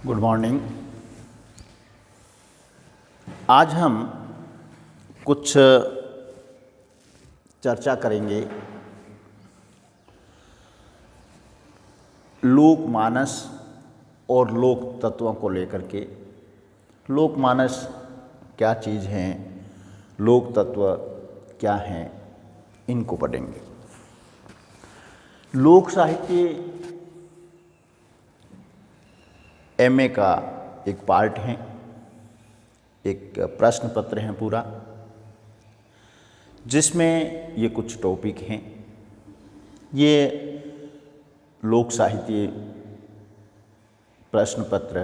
Good morning. आज हम कुछ चर्चा करेंगे लोकमानस और लोक तत्वों को लेकर के। लोकमानस क्या चीज़ हैं, लोक तत्व क्या हैं, इनको पढ़ेंगे। लोक साहित्य एमए का एक पार्ट है, एक प्रश्न पत्र है पूरा, जिसमें ये कुछ टॉपिक हैं। ये लोक साहित्य प्रश्न पत्र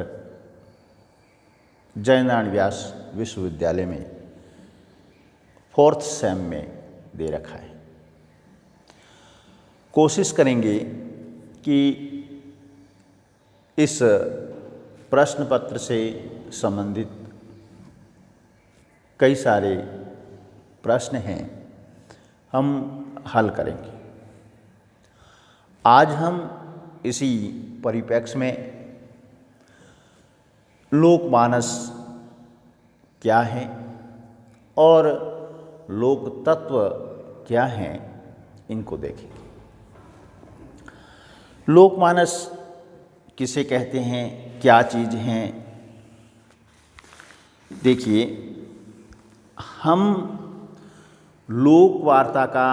जयनारायण व्यास विश्वविद्यालय में 4th सेम में दे रखा है। कोशिश करेंगे कि इस प्रश्न पत्र से संबंधित कई सारे प्रश्न हैं, हम हल करेंगे। आज हम इसी परिप्रेक्ष्य में लोकमानस क्या है और लोक तत्व क्या हैं, इनको देखेंगे। लोकमानस किसे कहते हैं, क्या चीज़ हैं? देखिए, हम लोक वार्ता का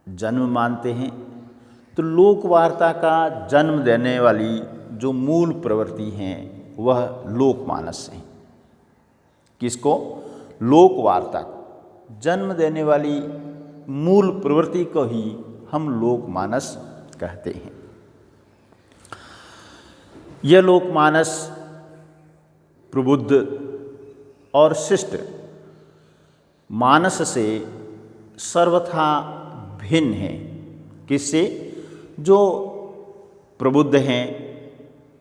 जन्म मानते हैं, तो लोक वार्ता का जन्म देने वाली जो मूल प्रवृत्ति हैं वह लोकमानस है। किसको? लोक वार्ता को जन्म देने वाली मूल प्रवृत्ति को ही हम लोकमानस कहते हैं। यह लोकमानस प्रबुद्ध और शिष्ट मानस से सर्वथा भिन्न है। किससे? जो प्रबुद्ध हैं,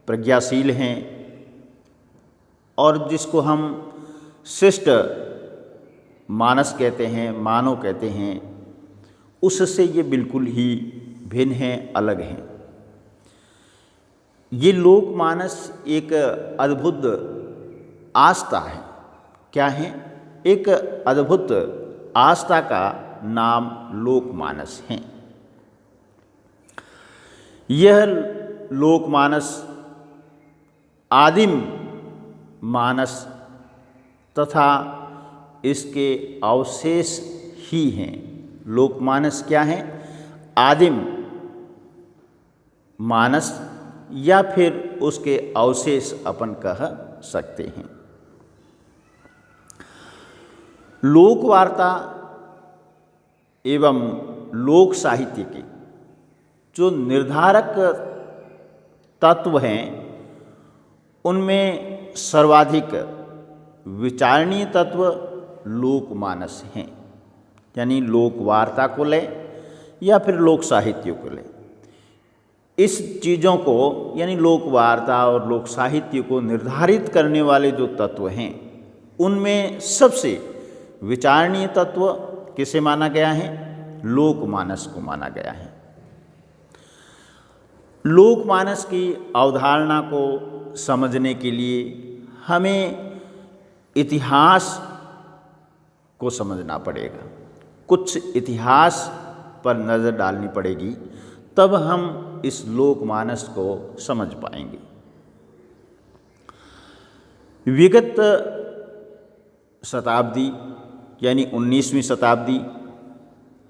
प्रज्ञाशील हैं और जिसको हम शिष्ट मानस कहते हैं, मानव कहते हैं, उससे ये बिल्कुल ही भिन्न हैं, अलग हैं। ये लोकमानस एक अद्भुत आस्था है। क्या है? एक अद्भुत आस्था का नाम लोकमानस है। यह लोकमानस आदिम मानस तथा इसके अवशेष ही हैं। लोकमानस क्या है? आदिम मानस या फिर उसके अवशेष अपन कह सकते हैं। लोक वार्ता एवं लोक साहित्य के जो निर्धारक तत्व हैं, उनमें सर्वाधिक विचारणीय तत्व लोकमानस हैं। यानी लोक वार्ता को लें या फिर लोक साहित्य को लें, इस चीज़ों को यानी लोक वार्ता और लोक साहित्य को निर्धारित करने वाले जो तत्व हैं, उनमें सबसे विचारणीय तत्व किसे माना गया है? लोकमानस को माना गया है। लोकमानस की अवधारणा को समझने के लिए हमें इतिहास को समझना पड़ेगा। कुछ इतिहास पर नज़र डालनी पड़ेगी, तब हम इस लोकमानस को समझ पाएंगे। विगत शताब्दी यानी 19वीं शताब्दी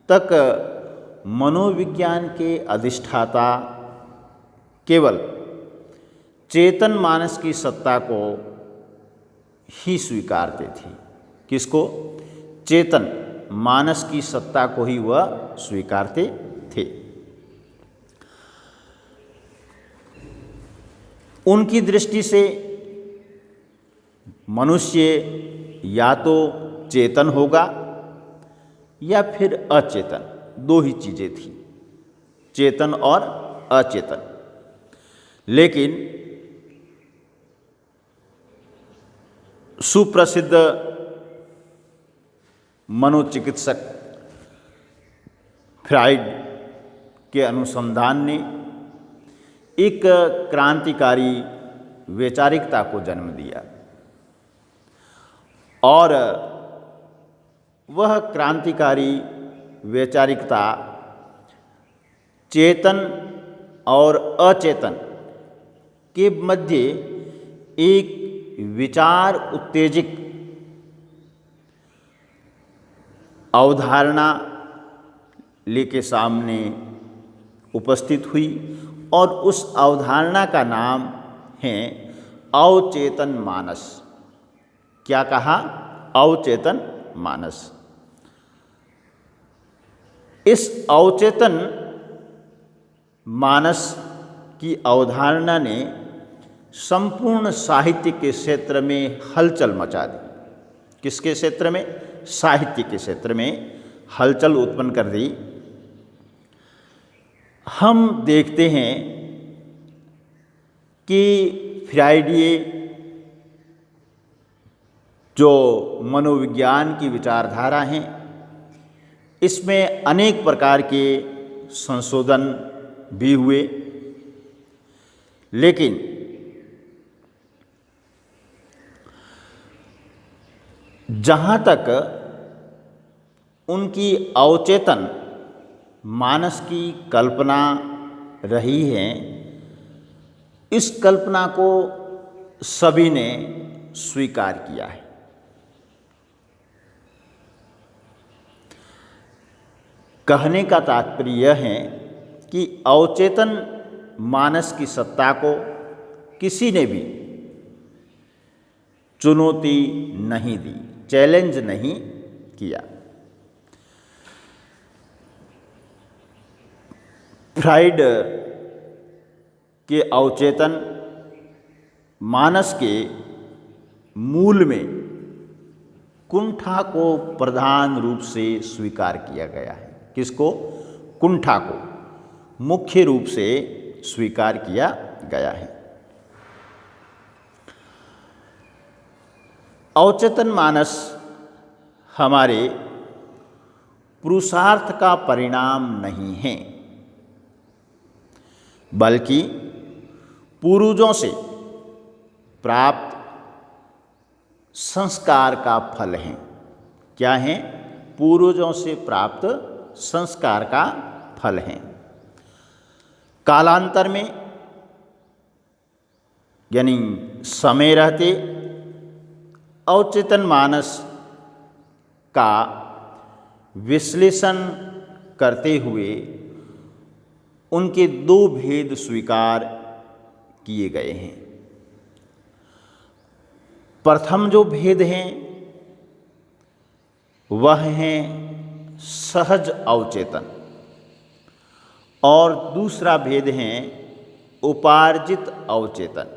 तक मनोविज्ञान के अधिष्ठाता केवल चेतन मानस की सत्ता को ही स्वीकारते थे। किसको? चेतन मानस की सत्ता को ही वह स्वीकारते थे। उनकी दृष्टि से मनुष्य या तो चेतन होगा या फिर अचेतन, दो ही चीज़ें थी, चेतन और अचेतन। लेकिन सुप्रसिद्ध मनोचिकित्सक फ्राइड के अनुसंधान ने एक क्रांतिकारी वैचारिकता को जन्म दिया और वह क्रांतिकारी वैचारिकता चेतन और अचेतन के मध्य एक विचार उत्तेजक अवधारणा लेके सामने उपस्थित हुई और उस अवधारणा का नाम है अवचेतन मानस। क्या कहा? अवचेतन मानस। इस अवचेतन मानस की अवधारणा ने संपूर्ण साहित्य के क्षेत्र में हलचल मचा दी। किसके क्षेत्र में? साहित्य के क्षेत्र में हलचल उत्पन्न कर दी। हम देखते हैं कि फ्राइडिये जो मनोविज्ञान की विचारधारा हैं, इसमें अनेक प्रकार के संशोधन भी हुए, लेकिन जहाँ तक उनकी अवचेतन मानस की कल्पना रही है, इस कल्पना को सभी ने स्वीकार किया है। कहने का तात्पर्य यह है कि अवचेतन मानस की सत्ता को किसी ने भी चुनौती नहीं दी, चैलेंज नहीं किया। फ्राइड के अवचेतन मानस के मूल में कुंठा को प्रधान रूप से स्वीकार किया गया है। किसको? कुंठा को मुख्य रूप से स्वीकार किया गया है। अवचेतन मानस हमारे पुरुषार्थ का परिणाम नहीं है, बल्कि पूर्वजों से प्राप्त संस्कार का फल है। क्या है? पूर्वजों से प्राप्त संस्कार का फल है। कालांतर में यानी समय रहते अवचेतन मानस का विश्लेषण करते हुए उनके दो भेद स्वीकार किए गए हैं। प्रथम जो भेद हैं वह है सहज अवचेतन और दूसरा भेद है उपार्जित अवचेतन।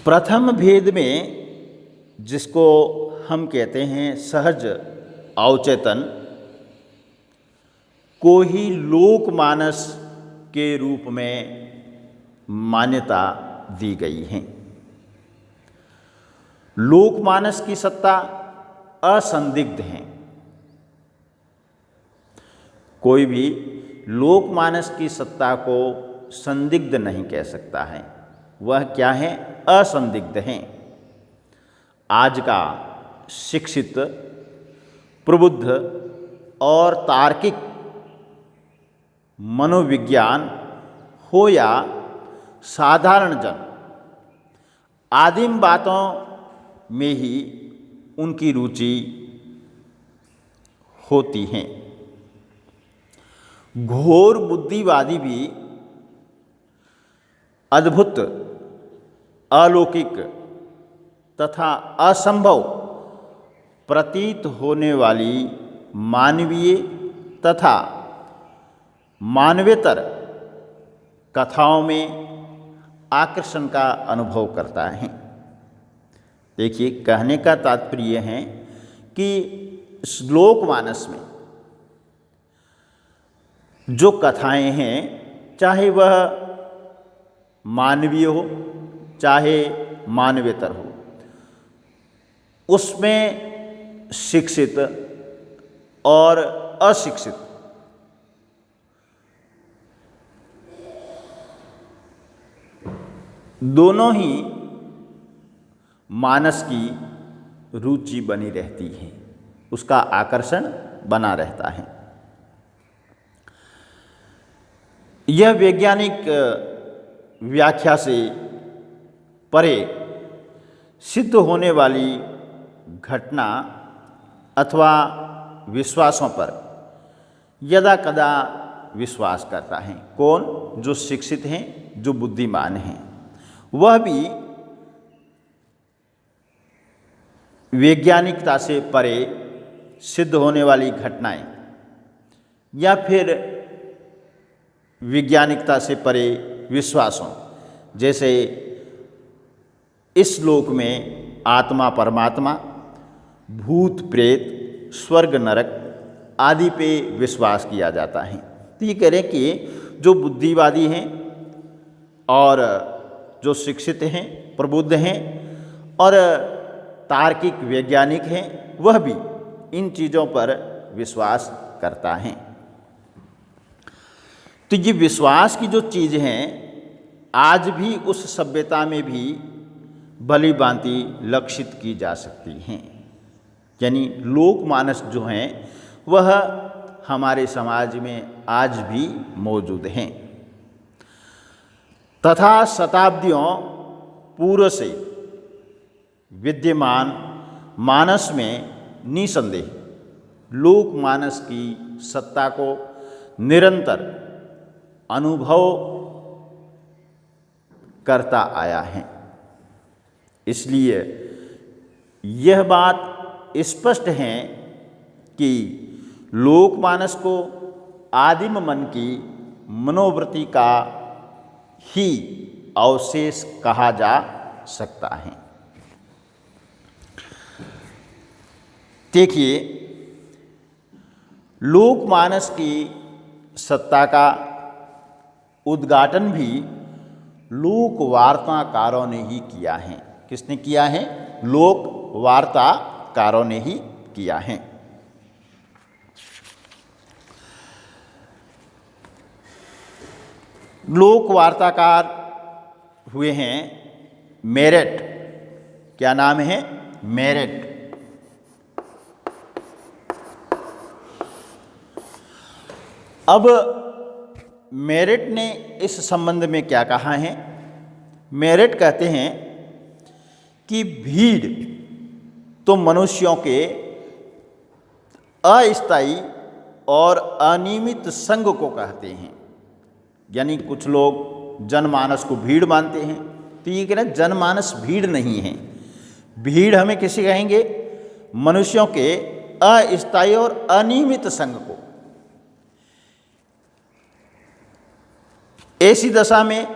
प्रथम भेद में जिसको हम कहते हैं सहज अवचेतन को ही लोकमानस के रूप में मान्यता दी गई है। लोकमानस की सत्ता असंदिग्ध है। कोई भी लोकमानस की सत्ता को संदिग्ध नहीं कह सकता है। वह क्या है? असंदिग्ध हैं। आज का शिक्षित, प्रबुद्ध और तार्किक मनोविज्ञान हो या साधारण जन, आदिम बातों में ही उनकी रुचि होती है। घोर बुद्धिवादी भी अद्भुत, अलौकिक तथा असंभव प्रतीत होने वाली मानवीय तथा मानवेतर कथाओं में आकर्षण का अनुभव करता है। देखिए, कहने का तात्पर्य है कि इस लोकमानस में जो कथाएं हैं, चाहे वह मानवीय हो चाहे मानवेतर हो, उसमें शिक्षित और अशिक्षित दोनों ही मानस की रुचि बनी रहती है, उसका आकर्षण बना रहता है। यह वैज्ञानिक व्याख्या से परे सिद्ध होने वाली घटना अथवा विश्वासों पर यदा कदा विश्वास करता है। कौन? जो शिक्षित हैं, जो बुद्धिमान हैं। वह भी वैज्ञानिकता से परे सिद्ध होने वाली घटनाएं या फिर वैज्ञानिकता से परे विश्वासों, जैसे इस लोक में आत्मा परमात्मा, भूत प्रेत, स्वर्ग नरक आदि पे विश्वास किया जाता है। तो ये कह रहे हैं कि जो बुद्धिवादी हैं और जो शिक्षित हैं, प्रबुद्ध हैं और तार्किक वैज्ञानिक हैं, वह भी इन चीज़ों पर विश्वास करता है। तो ये विश्वास की जो चीज़ हैं आज भी उस सभ्यता में भी भली भांति लक्षित की जा सकती हैं। यानी लोकमानस जो हैं वह हमारे समाज में आज भी मौजूद हैं तथा शताब्दियों पूर्व से विद्यमान मानस में निसंदेह लोकमानस की सत्ता को निरंतर अनुभव करता आया है। इसलिए यह बात स्पष्ट है कि लोकमानस को आदिम मन की मनोवृत्ति का ही अवशेष कहा जा सकता है। देखिए, लोकमानस की सत्ता का उद्घाटन भी लोक वार्ताकारों ने ही किया है। किसने किया है? लोक वार्ताकारों ने ही किया है। लोक वार्ताकार हुए हैं मेरेट। क्या नाम है? मेरेट। अब मेरेट ने इस संबंध में क्या कहा है? मेरेट कहते हैं कि भीड़ तो मनुष्यों के अस्थायी और अनियमित संग को कहते हैं। यानी कुछ लोग जनमानस को भीड़ मानते हैं, तो ये कह रहे हैं जनमानस भीड़ नहीं है। भीड़ हमें किसे कहेंगे? मनुष्यों के अस्थायी और अनियमित संग को। ऐसी दशा में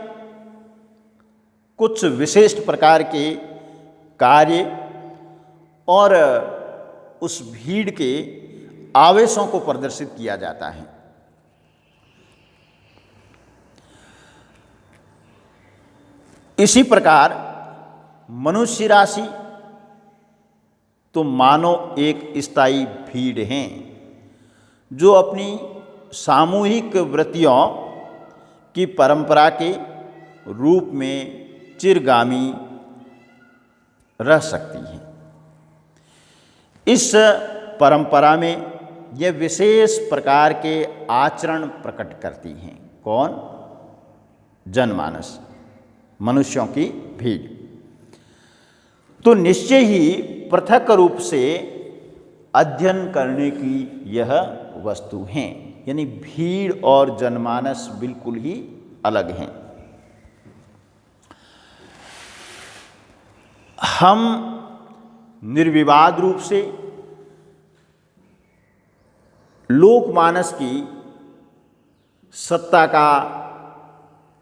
कुछ विशिष्ट प्रकार के कार्य और उस भीड़ के आवेशों को प्रदर्शित किया जाता है। इसी प्रकार मनुष्य राशि तो मानो एक स्थायी भीड़ हैं जो अपनी सामूहिक वृत्तियों की परंपरा के रूप में चिरगामी रह सकती है। इस परंपरा में यह विशेष प्रकार के आचरण प्रकट करती हैं। कौन? जनमानस, मनुष्यों की भीड़। तो निश्चय ही पृथक रूप से अध्ययन करने की यह वस्तु हैं। यानी भीड़ और जनमानस बिल्कुल ही अलग हैं। हम निर्विवाद रूप से लोकमानस की सत्ता का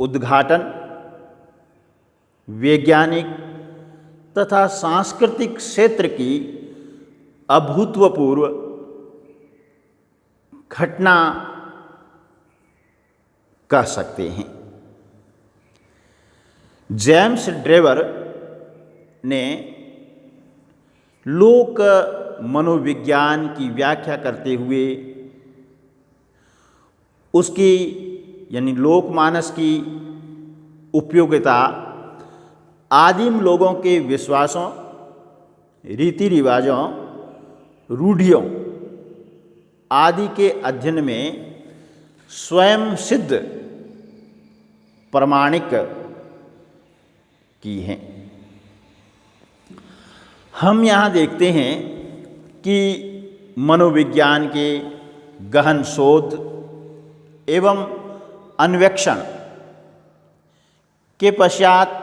उद्घाटन वैज्ञानिक तथा सांस्कृतिक क्षेत्र की अभूतपूर्व घटना कह सकते हैं। जेम्स ड्रेवर ने लोक मनोविज्ञान की व्याख्या करते हुए उसकी यानी लोकमानस की उपयोगिता आदिम लोगों के विश्वासों, रीति रिवाजों, रूढ़ियों आदि के अध्ययन में स्वयं सिद्ध प्रमाणिक की हैं। हम यहाँ देखते हैं कि मनोविज्ञान के गहन शोध एवं अन्वेषण के पश्चात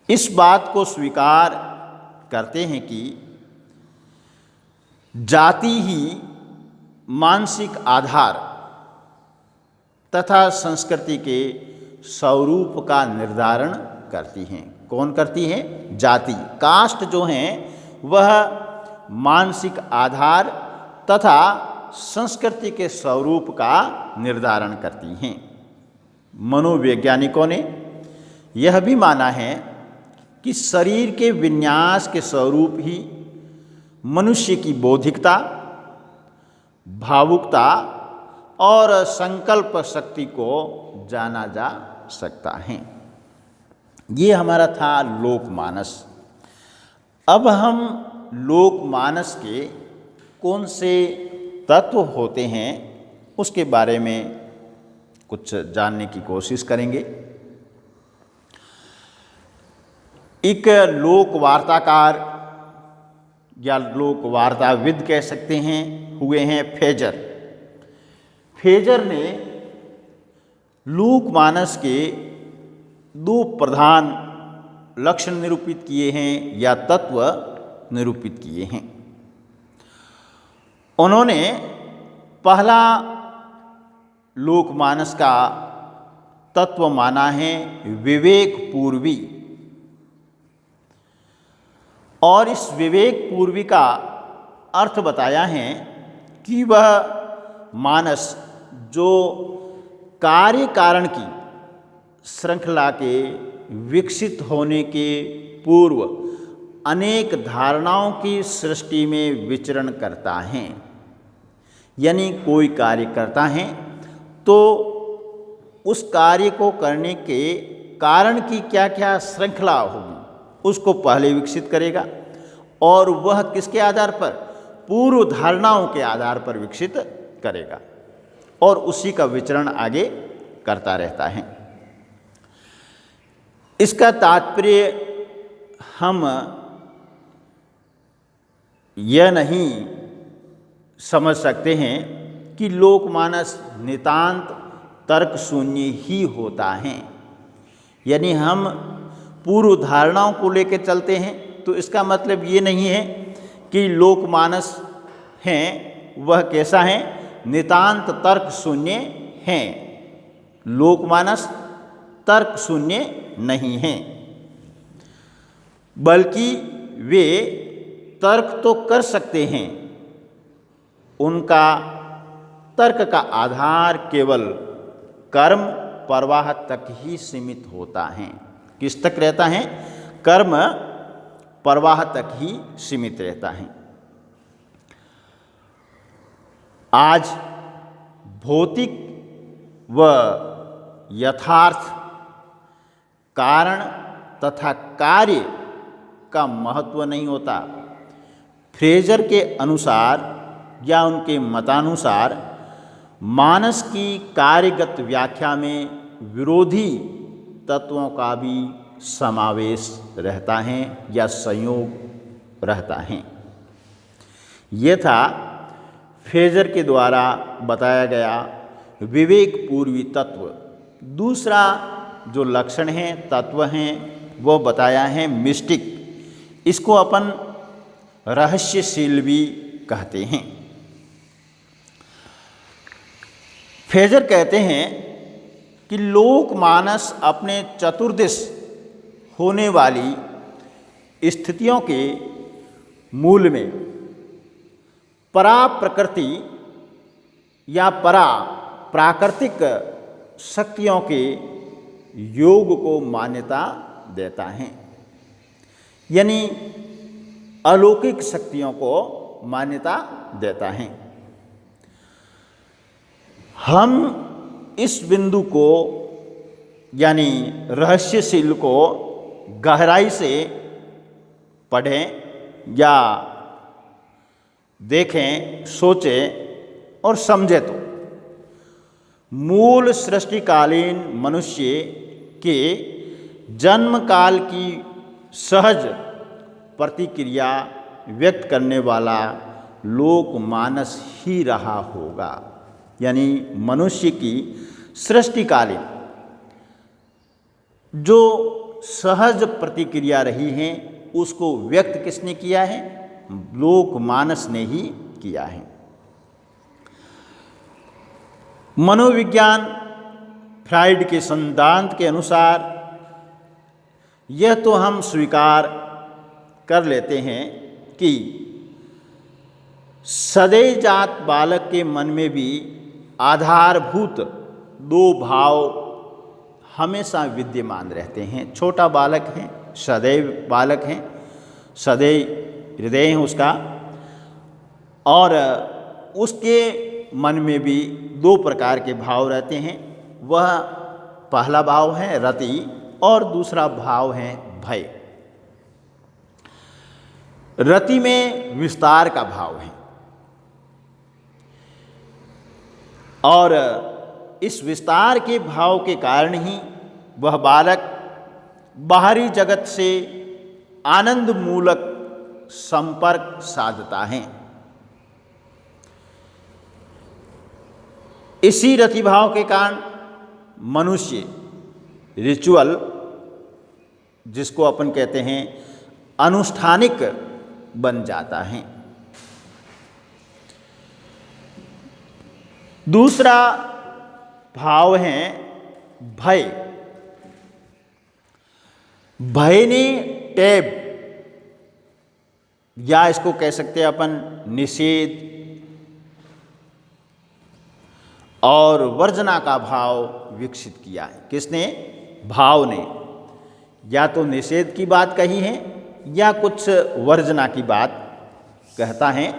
इस बात को स्वीकार करते हैं कि जाति ही मानसिक आधार तथा संस्कृति के स्वरूप का निर्धारण करती हैं। कौन करती हैं? जाति, कास्ट जो हैं वह मानसिक आधार तथा संस्कृति के स्वरूप का निर्धारण करती हैं। मनोवैज्ञानिकों ने यह भी माना है कि शरीर के विन्यास के स्वरूप ही मनुष्य की बौद्धिकता, भावुकता और संकल्प शक्ति को जाना जा सकता है। ये हमारा था लोकमानस। अब हम लोकमानस के कौन से तत्व होते हैं उसके बारे में कुछ जानने की कोशिश करेंगे। एक लोक वार्ताकार या लोक वार्ताविद कह सकते हैं हुए हैं फेजर। फेजर ने लोकमानस के दो प्रधान लक्षण निरूपित किए हैं या तत्व निरूपित किए हैं। उन्होंने पहला लोकमानस का तत्व माना है विवेक पूर्वी, और इस विवेक पूर्वी का अर्थ बताया है कि वह मानस जो कार्य कारण की श्रृंखला के विकसित होने के पूर्व अनेक धारणाओं की सृष्टि में विचरण करता है। यानी कोई कार्य करता है तो उस कार्य को करने के कारण की क्या क्या श्रृंखला होगी उसको पहले विकसित करेगा, और वह किसके आधार पर? पूर्व धारणाओं के आधार पर विकसित करेगा और उसी का विचरण आगे करता रहता है। इसका तात्पर्य हम यह नहीं समझ सकते हैं कि लोकमानस नितांत तर्क शून्य ही होता है। यानी हम पूर्व धारणाओं को लेकर चलते हैं तो इसका मतलब ये नहीं है कि लोकमानस हैं वह कैसा है? नितांत तर्क शून्य हैं। लोकमानस तर्क शून्य नहीं हैं, बल्कि वे तर्क तो कर सकते हैं। उनका तर्क का आधार केवल कर्म प्रवाह तक ही सीमित होता है। किस तक रहता है? कर्म प्रवाह तक ही सीमित रहता है। आज भौतिक व यथार्थ कारण तथा कार्य का महत्व नहीं होता। फ्रेजर के अनुसार या उनके मतानुसार मानस की कार्यगत व्याख्या में विरोधी तत्वों का भी समावेश रहता है या संयोग रहता है। यह था फेजर के द्वारा बताया गया विवेक पूर्वी तत्व। दूसरा जो लक्षण है, तत्व हैं, वो बताया है मिस्टिक। इसको अपन रहस्यशील भी कहते हैं। फेजर कहते हैं कि लोकमानस अपने चतुर्दिश होने वाली स्थितियों के मूल में परा प्रकृति या परा प्राकृतिक शक्तियों के योग को मान्यता देता है। यानी अलौकिक शक्तियों को मान्यता देता है। हम इस बिंदु को यानी रहस्यशील को गहराई से पढ़ें या देखें, सोचें और समझें तो मूल सृष्टिकालीन मनुष्य के जन्म काल की सहज प्रतिक्रिया व्यक्त करने वाला लोकमानस ही रहा होगा। यानी मनुष्य की सृष्टिकालीन जो सहज प्रतिक्रिया रही है उसको व्यक्त किसने किया है? लोकमानस ने ही किया है। मनोविज्ञान फ्राइड के सिद्धांत के अनुसार यह तो हम स्वीकार कर लेते हैं कि सदैवजात बालक के मन में भी आधारभूत दो भाव हमेशा विद्यमान रहते हैं। छोटा बालक है, सदैव बालक है, सदैव हृदय है उसका, और उसके मन में भी दो प्रकार के भाव रहते हैं। वह पहला भाव है रति और दूसरा भाव है भय। रति में विस्तार का भाव है और इस विस्तार के भाव के कारण ही वह बालक बाहरी जगत से आनंद मूलक संपर्क साधता है। इसी रतिभाव के कारण मनुष्य रिचुअल, जिसको अपन कहते हैं अनुष्ठानिक, बन जाता है। दूसरा भाव है भय। भय ने टैब, या इसको कह सकते हैं अपन निषेध और वर्जना का भाव विकसित किया है। किसने? भाव ने। या तो निषेध की बात कही है या कुछ वर्जना की बात कहता है।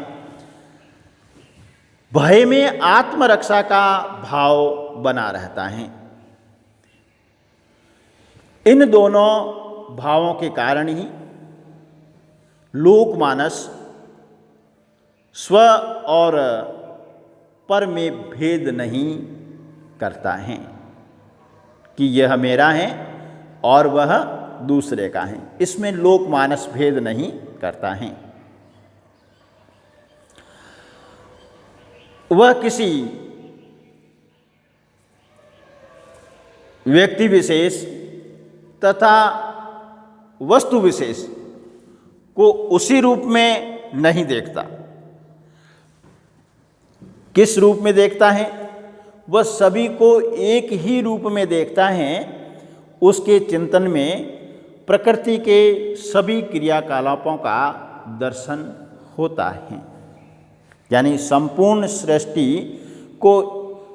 भय में आत्मरक्षा का भाव बना रहता है। इन दोनों भावों के कारण ही लोकमानस स्व और पर में भेद नहीं करता है कि यह मेरा है और वह दूसरे का है। इसमें लोकमानस भेद नहीं करता है। वह किसी व्यक्ति विशेष तथा वस्तु विशेष को उसी रूप में नहीं देखता। किस रूप में देखता है? वह सभी को एक ही रूप में देखता है। उसके चिंतन में प्रकृति के सभी क्रियाकलापों का दर्शन होता है। यानी संपूर्ण सृष्टि को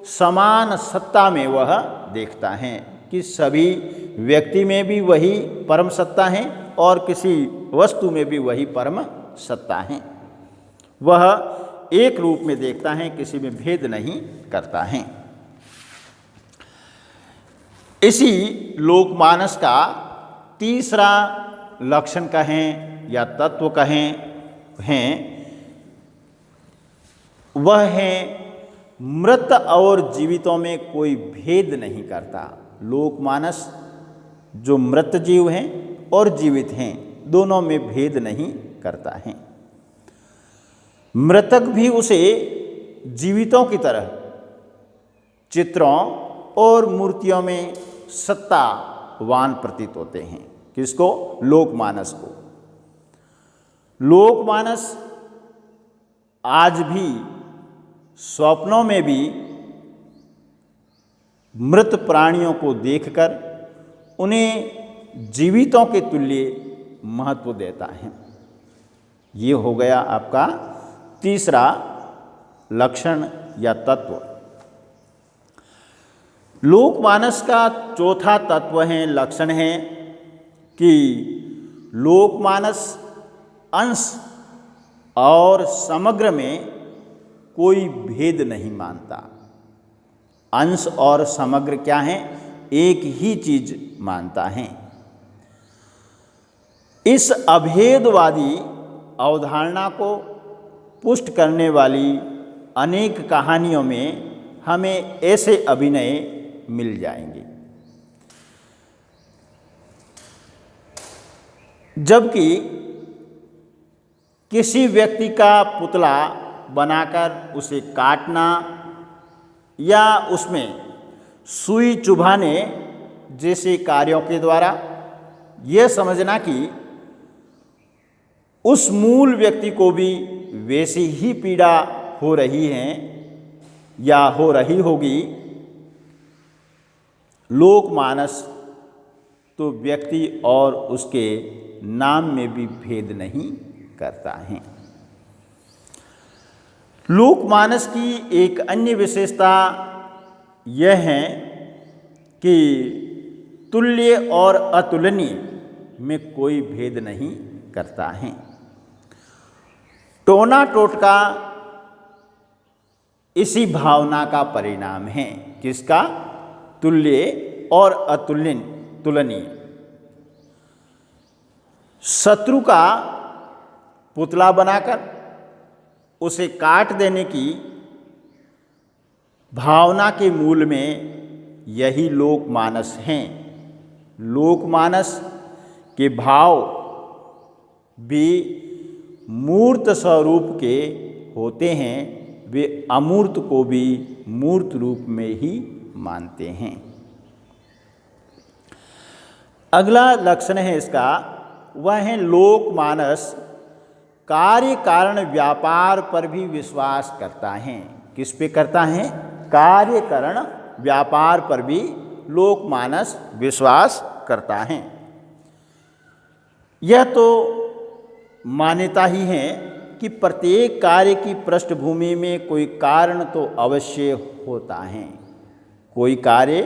समान सत्ता में वह देखता है कि सभी व्यक्ति में भी वही परम सत्ता है और किसी वस्तु में भी वही परम सत्ता है। वह एक रूप में देखता है, किसी में भेद नहीं करता है। इसी लोकमानस का तीसरा लक्षण कहें या तत्व कहें हैं, वह है मृत और जीवितों में कोई भेद नहीं करता। लोकमानस जो मृत जीव हैं और जीवित हैं दोनों में भेद नहीं करता है। मृतक भी उसे जीवितों की तरह चित्रों और मूर्तियों में सत्तावान प्रतीत होते हैं। किसको? लोकमानस को। लोकमानस आज भी स्वप्नों में भी मृत प्राणियों को देखकर उन्हें जीवितों के तुल्य महत्व देता है। ये हो गया आपका तीसरा लक्षण या तत्व। लोकमानस का चौथा तत्व है, लक्षण है कि लोकमानस अंश और समग्र में कोई भेद नहीं मानता। अंश और समग्र क्या है? एक ही चीज मानता है। इस अभेदवादी अवधारणा को पुष्ट करने वाली अनेक कहानियों में हमें ऐसे अभिनय मिल जाएंगे। जबकि किसी व्यक्ति का पुतला बनाकर उसे काटना या उसमें सुई चुभाने जैसे कार्यों के द्वारा यह समझना कि उस मूल व्यक्ति को भी वैसी ही पीड़ा हो रही है या हो रही होगी, लोकमानस तो व्यक्ति और उसके नाम में भी भेद नहीं करता है। लोकमानस की एक अन्य विशेषता यह है कि तुल्य और अतुलनीय में कोई भेद नहीं करता है। टोना टोटका इसी भावना का परिणाम है। किसका? तुल्य और तुलनीय। शत्रु का पुतला बनाकर उसे काट देने की भावना के मूल में यही लोकमानस हैं। लोकमानस के भाव भी मूर्त स्वरूप के होते हैं, वे अमूर्त को भी मूर्त रूप में ही मानते हैं। अगला लक्षण है इसका, वह है लोकमानस कार्य कारण व्यापार पर भी विश्वास करता है। किस पे करता है? कार्य कारण व्यापार पर भी लोकमानस विश्वास करता है। यह तो मान्यता ही है कि प्रत्येक कार्य की पृष्ठभूमि में कोई कारण तो अवश्य होता है। कोई कार्य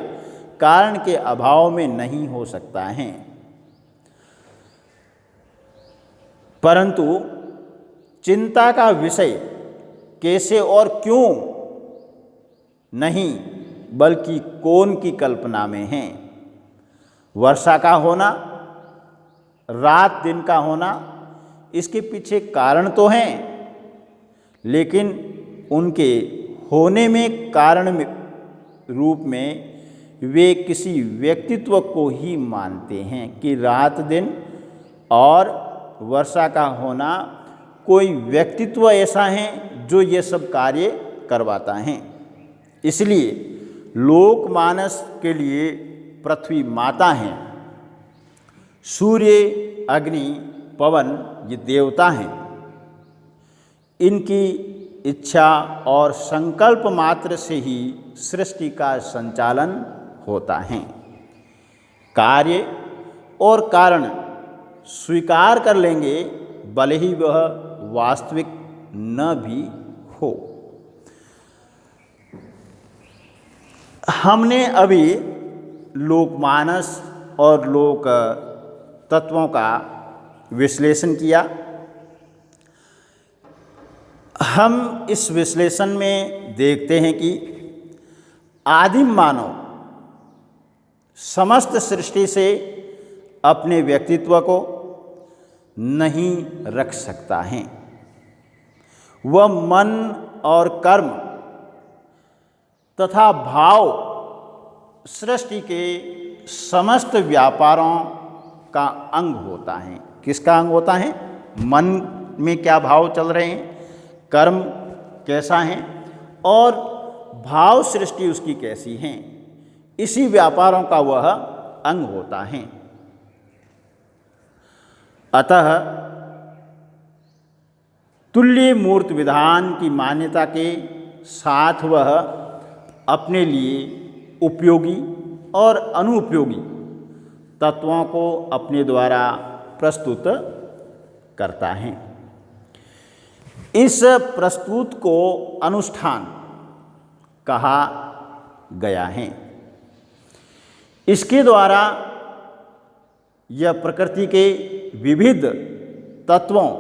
कारण के अभाव में नहीं हो सकता है। परंतु चिंता का विषय कैसे और क्यों नहीं, बल्कि कौन की कल्पना में है। वर्षा का होना, रात दिन का होना, इसके पीछे कारण तो हैं, लेकिन उनके होने में कारण रूप में वे किसी व्यक्तित्व को ही मानते हैं कि रात दिन और वर्षा का होना कोई व्यक्तित्व ऐसा है जो ये सब कार्य करवाता है। इसलिए लोकमानस के लिए पृथ्वी माता हैं, सूर्य, अग्नि, पवन ये देवता हैं। इनकी इच्छा और संकल्प मात्र से ही सृष्टि का संचालन होता है। कार्य और कारण स्वीकार कर लेंगे, भले ही वह वास्तविक न भी हो। हमने अभी लोकमानस और लोक तत्वों का विश्लेषण किया। हम इस विश्लेषण में देखते हैं कि आदिम मानव समस्त सृष्टि से अपने व्यक्तित्व को नहीं रख सकता है। वह मन और कर्म तथा भाव सृष्टि के समस्त व्यापारों का अंग होता है। किसका अंग होता है? मन में क्या भाव चल रहे हैं, कर्म कैसा है और भाव सृष्टि उसकी कैसी है, इसी व्यापारों का वह अंग होता है। अतः तुल्य मूर्त विधान की मान्यता के साथ वह अपने लिए उपयोगी और अनुपयोगी तत्वों को अपने द्वारा प्रस्तुत करता है। इस प्रस्तुत को अनुष्ठान कहा गया है। इसके द्वारा यह प्रकृति के विविध तत्वों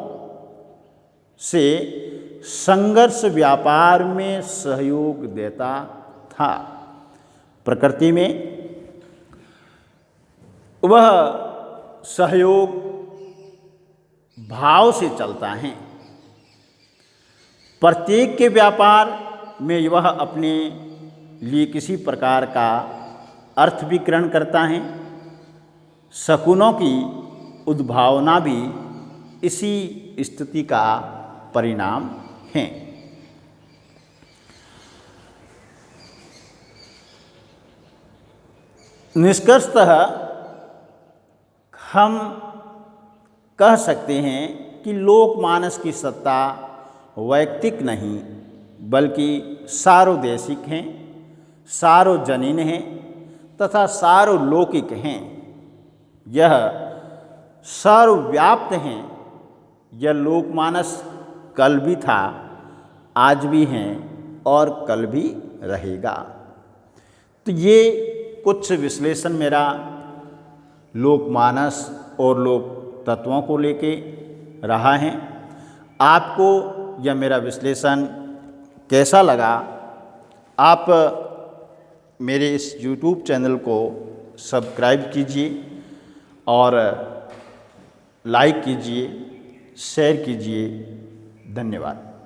से संघर्ष व्यापार में सहयोग देता था। प्रकृति में वह सहयोग भाव से चलता है। प्रत्येक के व्यापार में वह अपने लिए किसी प्रकार का अर्थ भी ग्रहण करता है। शकुनों की उद्भावना भी इसी स्थिति का परिणाम है। निष्कर्षतः हम कह सकते हैं कि लोकमानस की सत्ता वैयक्तिक नहीं बल्कि सार्वदेशिक हैं, सार्वजनीन हैं तथा सार्वलौकिक हैं। यह सर्वव्याप्त हैं। यह लोकमानस कल भी था, आज भी हैं और कल भी रहेगा। तो ये कुछ विश्लेषण मेरा लोकमानस और लोक तत्वों को लेके रहा है। आपको यह मेरा विश्लेषण कैसा लगा? आप मेरे इस YouTube चैनल को सब्सक्राइब कीजिए और लाइक कीजिए, शेयर कीजिए। धन्यवाद।